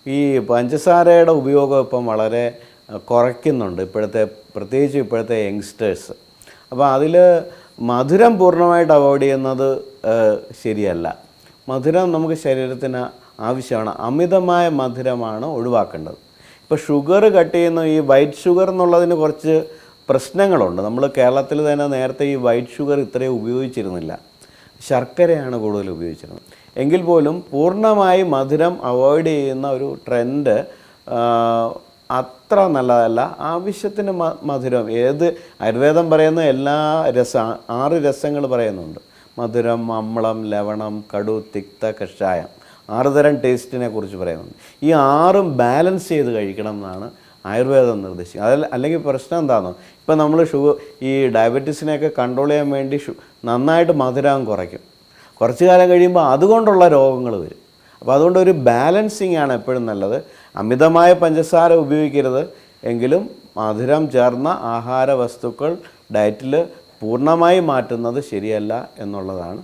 ഈ പഞ്ചസാരയുടെ ഉപയോഗം ഇപ്പം വളരെ കുറയ്ക്കുന്നുണ്ട് പ്രത്യേകിച്ച് ഇപ്പോഴത്തെ യങ്സ്റ്റേഴ്സ്. അപ്പോൾ അതിൽ മധുരം പൂർണ്ണമായിട്ട് അവോയ്ഡ് ചെയ്യുന്നത് ശരിയല്ല. മധുരം നമുക്ക് ശരീരത്തിന് ആവശ്യമാണ്. അമിതമായ മധുരമാണ് ഒഴിവാക്കേണ്ടത്. ഇപ്പോൾ ഷുഗർ കട്ട് ചെയ്യുന്ന ഈ വൈറ്റ് ഷുഗർ എന്നുള്ളതിന് കുറച്ച് പ്രശ്നങ്ങളുണ്ട്. നമ്മൾ കേരളത്തിൽ തന്നെ നേരത്തെ ഈ വൈറ്റ് ഷുഗർ ഇത്രയും ഉപയോഗിച്ചിരുന്നില്ല, ശർക്കരയാണ് കൂടുതൽ ഉപയോഗിച്ചിരുന്നത്. എങ്കിൽ പോലും പൂർണ്ണമായി മധുരം അവോയ്ഡ് ചെയ്യുന്ന ഒരു ട്രെൻഡ് അത്ര നല്ലതല്ല. ആവശ്യത്തിന് മധുരം, ഏത് ആയുർവേദം പറയുന്ന എല്ലാ 6 രസങ്ങൾ പറയുന്നുണ്ട്. മധുരം, അമ്ളം, ലവണം, കടു, തിക്ത, കഷായം, 6 തരം ടേസ്റ്റിനെ കുറിച്ച് പറയുന്നുണ്ട്. ഈ 6ഉം ബാലൻസ് ചെയ്ത് കഴിക്കണം എന്നാണ് ആയുർവേദം നിർദ്ദേശിക്കുന്നത്. അല്ലെങ്കിൽ പ്രശ്നം എന്താണെന്നോ, ഇപ്പം നമ്മൾ ഈ ഡയബറ്റീസിനെയൊക്കെ കൺട്രോൾ ചെയ്യാൻ വേണ്ടി നന്നായിട്ട് മധുരം കുറയ്ക്കും. കുറച്ച് കാലം കഴിയുമ്പോൾ അതുകൊണ്ടുള്ള രോഗങ്ങൾ വരും. അപ്പോൾ അതുകൊണ്ട് ഒരു ബാലൻസിങ് ആണ് എപ്പോഴും നല്ലത്. അമിതമായ പഞ്ചസാര ഉപയോഗിക്കരുത്, എങ്കിലും മധുരം ചേർന്ന ആഹാര വസ്തുക്കൾ ഡയറ്റിൽ പൂർണ്ണമായി മാറ്റുന്നത് ശരിയല്ല എന്നുള്ളതാണ്.